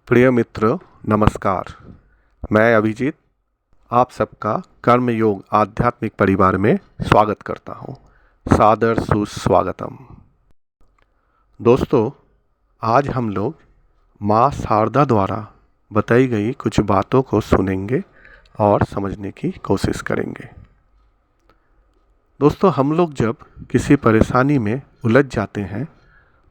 प्रिय मित्र नमस्कार। मैं अभिजीत आप सबका कर्मयोग आध्यात्मिक परिवार में स्वागत करता हूँ। सादर सुस्वागतम। दोस्तों, आज हम लोग माँ शारदा द्वारा बताई गई कुछ बातों को सुनेंगे और समझने की कोशिश करेंगे। दोस्तों, हम लोग जब किसी परेशानी में उलझ जाते हैं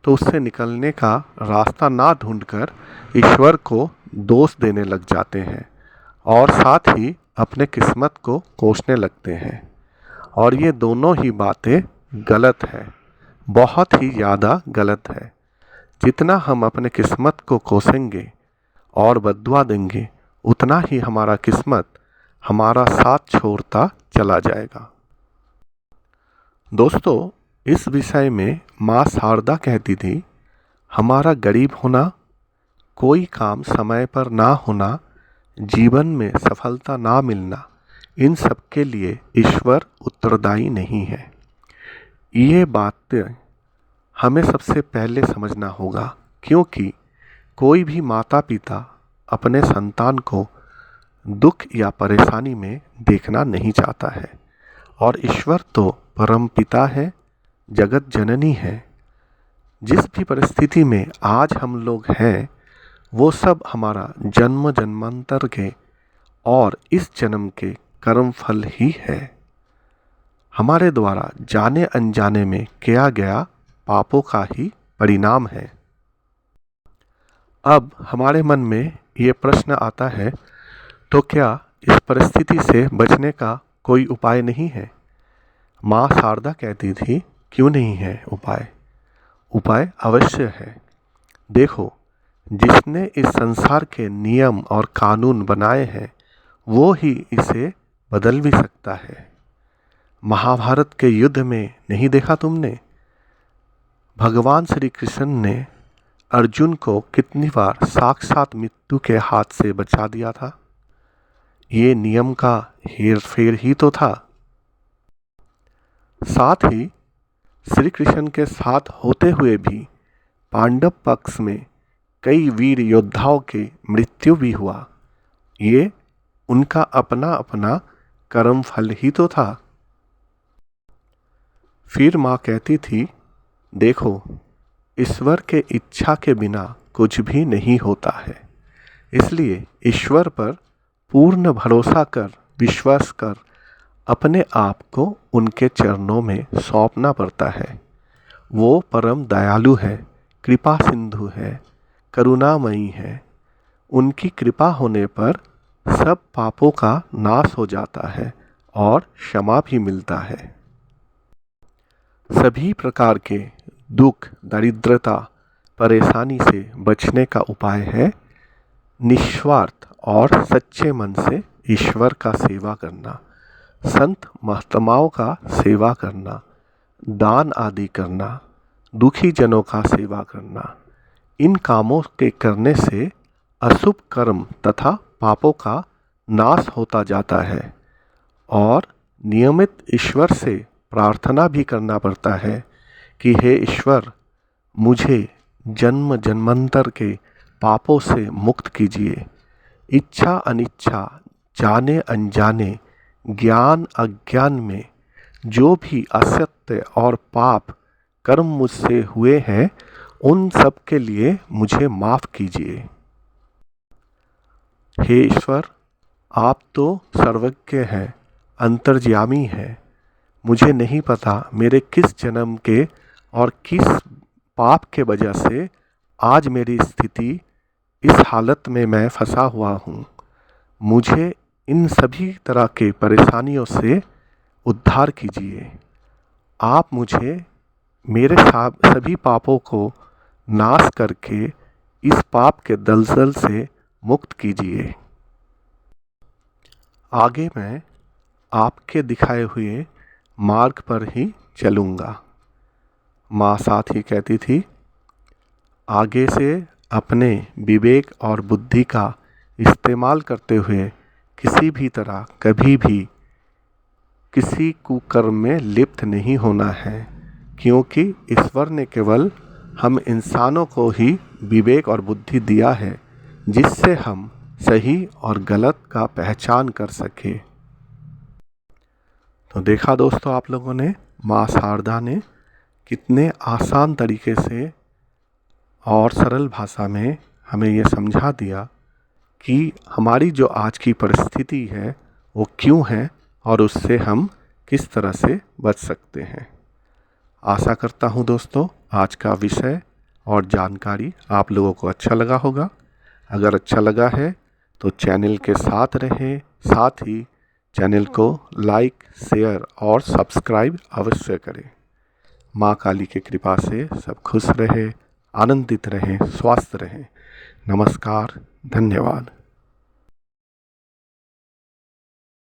तो उससे निकलने का रास्ता ना ढूंढकर ईश्वर को दोष देने लग जाते हैं और साथ ही अपने किस्मत को कोसने लगते हैं। और ये दोनों ही बातें गलत है, बहुत ही ज़्यादा गलत है। जितना हम अपने किस्मत को कोसेंगे और बद्दुआ देंगे, उतना ही हमारा किस्मत हमारा साथ छोड़ता चला जाएगा। दोस्तों, इस विषय में माँ शारदा कहती थी, हमारा गरीब होना, कोई काम समय पर ना होना, जीवन में सफलता ना मिलना, इन सब के लिए ईश्वर उत्तरदायी नहीं है। ये बातें हमें सबसे पहले समझना होगा, क्योंकि कोई भी माता पिता अपने संतान को दुख या परेशानी में देखना नहीं चाहता है। और ईश्वर तो परम पिता है, जगत जननी है। जिस भी परिस्थिति में आज हम लोग हैं, वो सब हमारा जन्म जन्मांतर के और इस जन्म के कर्म फल ही है। हमारे द्वारा जाने अनजाने में किया गया पापों का ही परिणाम है। अब हमारे मन में ये प्रश्न आता है, तो क्या इस परिस्थिति से बचने का कोई उपाय नहीं है? माँ शारदा कहती थी, क्यों नहीं है उपाय? उपाय अवश्य है। देखो, जिसने इस संसार के नियम और कानून बनाए हैं, वो ही इसे बदल भी सकता है। महाभारत के युद्ध में नहीं देखा तुमने? भगवान श्री कृष्ण ने अर्जुन को कितनी बार साक्षात मृत्यु के हाथ से बचा दिया था। ये नियम का हेर फेर ही तो था। साथ ही श्री कृष्ण के साथ होते हुए भी पांडव पक्ष में कई वीर योद्धाओं की मृत्यु भी हुआ। ये उनका अपना अपना कर्म फल ही तो था। फिर माँ कहती थी, देखो, ईश्वर के इच्छा के बिना कुछ भी नहीं होता है। इसलिए ईश्वर पर पूर्ण भरोसा कर, विश्वास कर, अपने आप को उनके चरणों में सौंपना पड़ता है। वो परम दयालु है, कृपा सिंधु है, करुणामयी है। उनकी कृपा होने पर सब पापों का नाश हो जाता है और क्षमा भी मिलता है। सभी प्रकार के दुख, दरिद्रता, परेशानी से बचने का उपाय है निस्वार्थ और सच्चे मन से ईश्वर का सेवा करना, संत महात्माओं का सेवा करना, दान आदि करना, दुखी जनों का सेवा करना। इन कामों के करने से अशुभ कर्म तथा पापों का नाश होता जाता है। और नियमित ईश्वर से प्रार्थना भी करना पड़ता है कि हे ईश्वर, मुझे जन्म जन्मांतर के पापों से मुक्त कीजिए। इच्छा अनिच्छा, जाने अनजाने, ज्ञान अज्ञान में जो भी असत्य और पाप कर्म मुझसे हुए हैं, उन सब के लिए मुझे माफ़ कीजिए। हे ईश्वर, आप तो सर्वज्ञ हैं, अंतर्यामी हैं। मुझे नहीं पता मेरे किस जन्म के और किस पाप के वजह से आज मेरी स्थिति इस हालत में मैं फंसा हुआ हूँ। मुझे इन सभी तरह के परेशानियों से उद्धार कीजिए। आप मुझे मेरे सभी पापों को नाश करके इस पाप के दलदल से मुक्त कीजिए। आगे मैं आपके दिखाए हुए मार्ग पर ही चलूँगा। माँ साथ ही कहती थी, आगे से अपने विवेक और बुद्धि का इस्तेमाल करते हुए किसी भी तरह कभी भी किसी कुकर्म में लिप्त नहीं होना है, क्योंकि ईश्वर ने केवल हम इंसानों को ही विवेक और बुद्धि दिया है, जिससे हम सही और गलत का पहचान कर सके। तो देखा दोस्तों आप लोगों ने, माँ शारदा ने कितने आसान तरीके से और सरल भाषा में हमें ये समझा दिया कि हमारी जो आज की परिस्थिति है वो क्यों है और उससे हम किस तरह से बच सकते हैं। आशा करता हूँ दोस्तों आज का विषय और जानकारी आप लोगों को अच्छा लगा होगा। अगर अच्छा लगा है तो चैनल के साथ रहें, साथ ही चैनल को लाइक, शेयर और सब्सक्राइब अवश्य करें। माँ काली की कृपा से सब खुश रहे, आनंदित रहें, स्वस्थ रहें। नमस्कार, धन्यवाद।